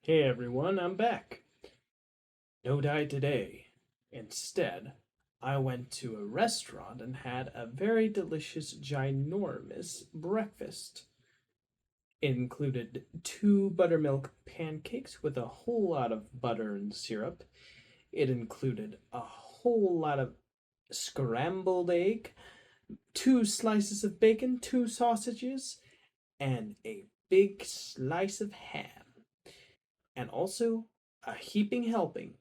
Hey everyone, I'm back. No diet today. Instead, I went to a restaurant and had a very delicious, ginormous breakfast. It included two buttermilk pancakes with a whole lot of butter and syrup. It included a whole lot of scrambled egg, two slices of bacon, two sausages, and a big slice of ham. And also a heaping helping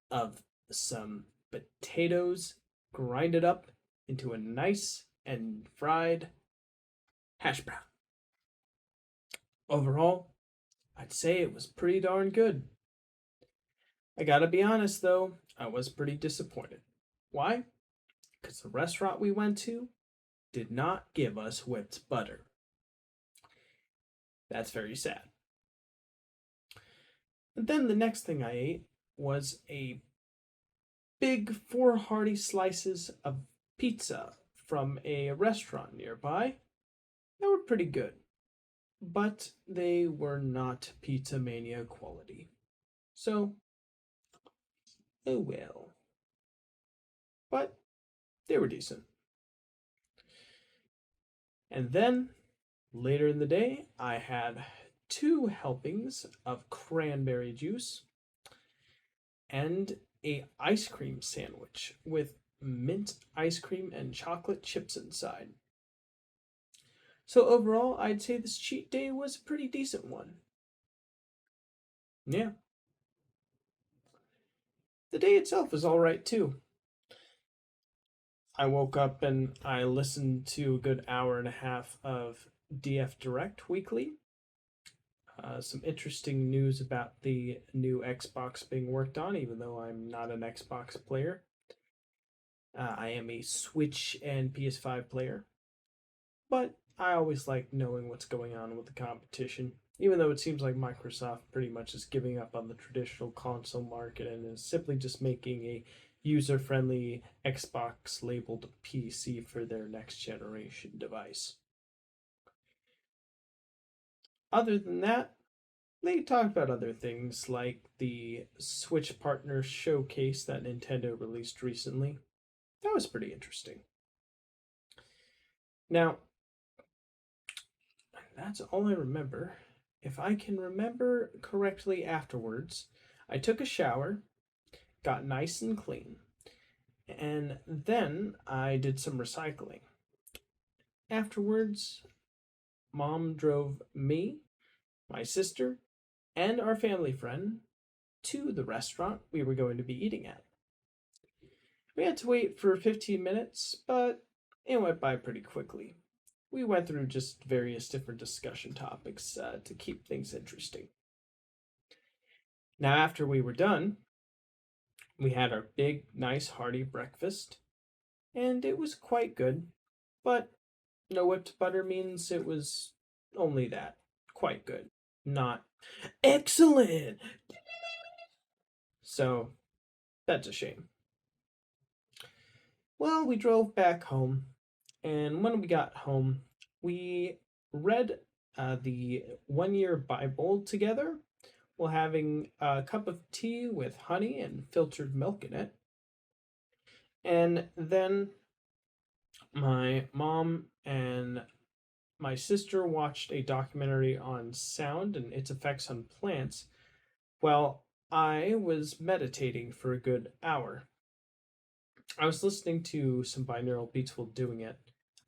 of some potatoes grinded up into a nice and fried hash brown. Overall, I'd say it was pretty darn good. I gotta be honest though, I was pretty disappointed. Why? Because the restaurant we went to did not give us whipped butter. That's very sad. But then the next thing I ate was a big four hearty slices of pizza from a restaurant nearby. They were pretty good, but they were not Pizza Mania quality. So, oh well. But they were decent. And then, later in the day, I had two helpings of cranberry juice and a ice cream sandwich with mint ice cream and chocolate chips inside. So overall, I'd say this cheat day was a pretty decent one. Yeah. The day itself was alright too. I woke up and I listened to a good hour and a half of DF Direct weekly. Some interesting news about the new Xbox being worked on, even though I'm not an Xbox player. I am a Switch and PS5 player, but I always like knowing what's going on with the competition, even though it seems like Microsoft pretty much is giving up on the traditional console market and is simply just making a user friendly Xbox labeled PC for their next generation device. Other than that, they talked about other things like the Switch Partner Showcase that Nintendo released recently. That was pretty interesting. Now, that's all I remember. If I can remember correctly afterwards, I took a shower, got nice and clean, and then I did some recycling. Afterwards, mom drove me, my sister, and our family friend to the restaurant we were going to be eating at. We had to wait for 15 minutes, but it went by pretty quickly. We went through just various different discussion topics to keep things interesting. Now, after we were done, we had our big, nice, hearty breakfast, and it was quite good, but no whipped butter means it was only that. Quite good. Not excellent! So, that's a shame. Well, we drove back home, and when we got home, we read the 1 year Bible together while having a cup of tea with honey and filtered milk in it. And then my mom and my sister watched a documentary on sound and its effects on plants while I was meditating for a good hour. I was listening to some binaural beats while doing it.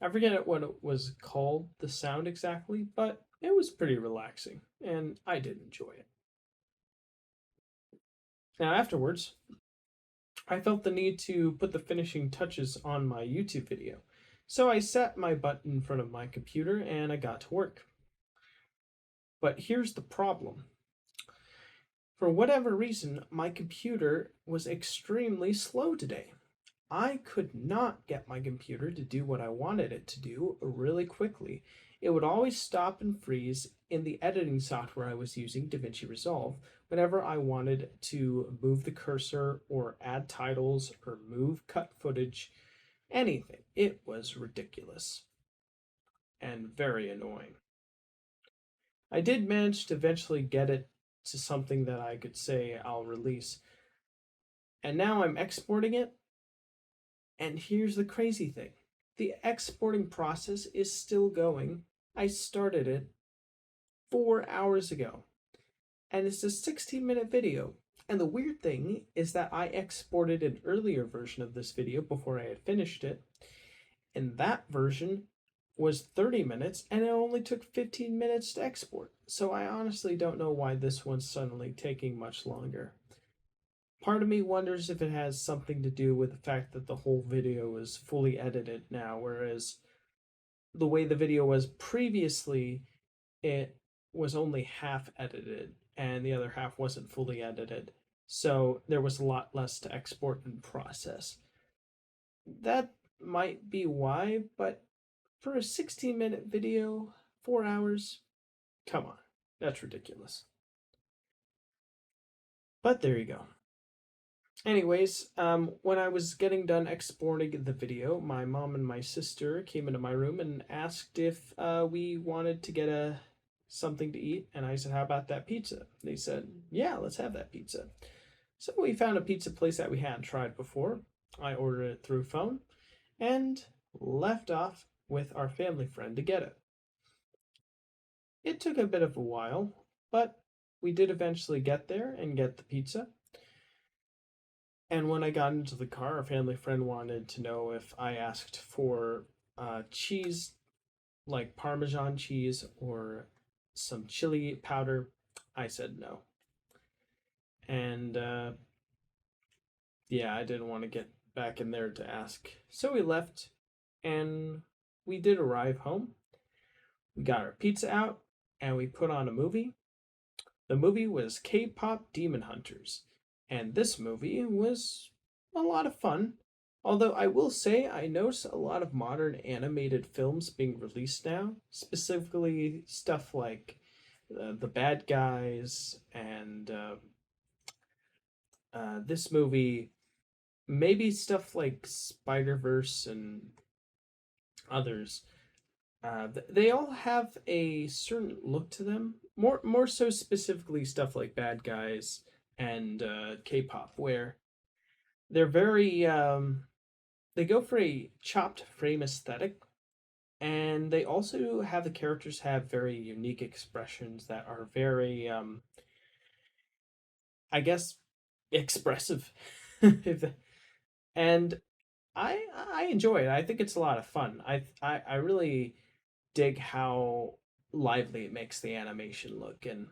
I forget what it was called, the sound exactly, but it was pretty relaxing, and I did enjoy it. Now, afterwards, I felt the need to put the finishing touches on my YouTube video, so I sat my butt in front of my computer and I got to work. But here's the problem. For whatever reason, my computer was extremely slow today. I could not get my computer to do what I wanted it to do really quickly. It would always stop and freeze in the editing software I was using, DaVinci Resolve, whenever I wanted to move the cursor or add titles or move cut footage, anything. It was ridiculous and very annoying. I did manage to eventually get it to something that I could say I'll release. And now I'm exporting it. And here's the crazy thing, the exporting process is still going. I started it 4 hours ago, and it's a 16-minute video. And the weird thing is that I exported an earlier version of this video before I had finished it, and that version was 30 minutes and it only took 15 minutes to export. So I honestly don't know why this one's suddenly taking much longer. Part of me wonders if it has something to do with the fact that the whole video is fully edited now, whereas the way the video was previously, it was only half edited and the other half wasn't fully edited. So there was a lot less to export and process. That might be why, but for a 16-minute video, 4 hours, come on, that's ridiculous. But there you go. Anyways, when I was getting done exporting the video, my mom and my sister came into my room and asked if we wanted to get something to eat, and I said, "How about that pizza?" They said, "Yeah, let's have that pizza." So we found a pizza place that we hadn't tried before. I ordered it through phone and left off with our family friend to get it. It took a bit of a while, but we did eventually get there and get the pizza. And when I got into the car, our family friend wanted to know if I asked for cheese, like Parmesan cheese or some chili powder. I said no. And yeah, I didn't want to get back in there to ask. So we left and we did arrive home. We got our pizza out and we put on a movie. The movie was K-pop Demon Hunters, and this movie was a lot of fun. Although I will say I notice a lot of modern animated films being released now, specifically stuff like The Bad Guys and this movie, maybe stuff like Spider-Verse and others. They all have a certain look to them. More so specifically stuff like Bad Guys and K-pop, where they're very they go for a chopped frame aesthetic, and they also have the characters have very unique expressions that are very I guess expressive. and I enjoy it. I think it's a lot of fun. I really dig how lively it makes the animation look, and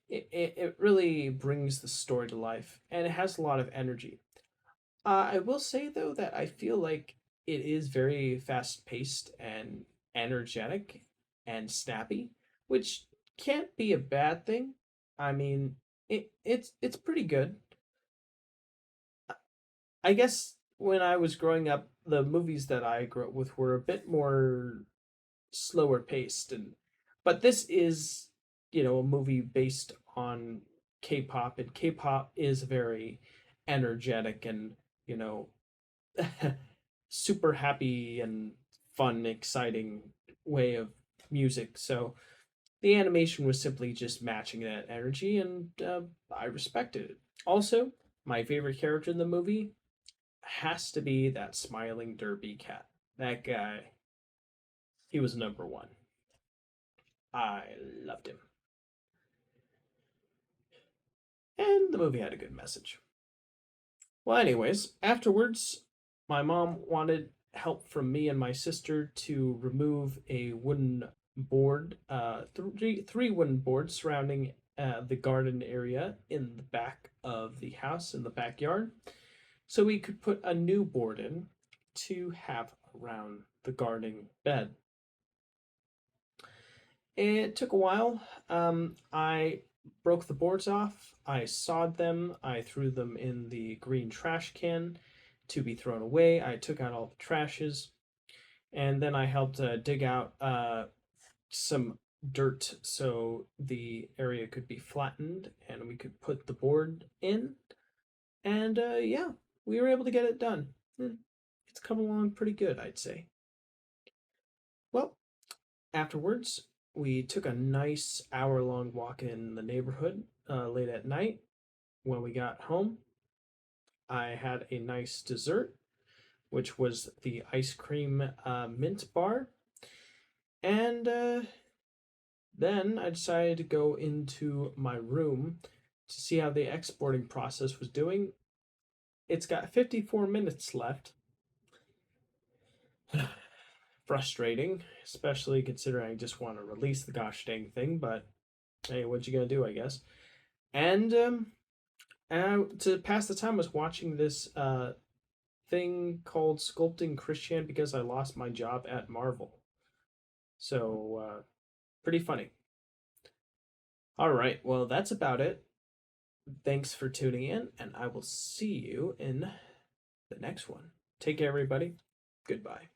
it really brings the story to life, and it has a lot of energy. I will say though that I feel like it is very fast paced and energetic and snappy, which can't be a bad thing. I mean, it's pretty good. I guess when I was growing up, the movies that I grew up with were a bit more slower paced, and but this is, a movie based on K-pop, and K-pop is very energetic and, you know super happy and fun, exciting way of music. So the animation was simply just matching that energy, and I respected it. Also, my favorite character in the movie has to be that smiling derby cat. That guy, he was number one. I loved him. And the movie had a good message. Well, anyways, afterwards, my mom wanted help from me and my sister to remove a wooden board, three wooden boards surrounding the garden area in the back of the house in the backyard, so we could put a new board in to have around the gardening bed. It took a while. I broke the boards off, I sawed them, I threw them in the green trash can to be thrown away. I took out all the trashes, and then I helped dig out some dirt so the area could be flattened and we could put the board in. And yeah, we were able to get it done. It's come along pretty good, I'd say. Well, afterwards, we took a nice hour long walk in the neighborhood, late at night. When we got home, I had a nice dessert, which was the ice cream mint bar. And then I decided to go into my room to see how the exporting process was doing. It's got 54 minutes left. Frustrating, especially considering I just want to release the gosh dang thing, but hey, what you gonna do, I guess. And to pass the time, I was watching this thing called Sculpting Christian because I lost my job at Marvel. So, pretty funny. All right, well, that's about it. Thanks for tuning in, and I will see you in the next one. Take care, everybody. Goodbye.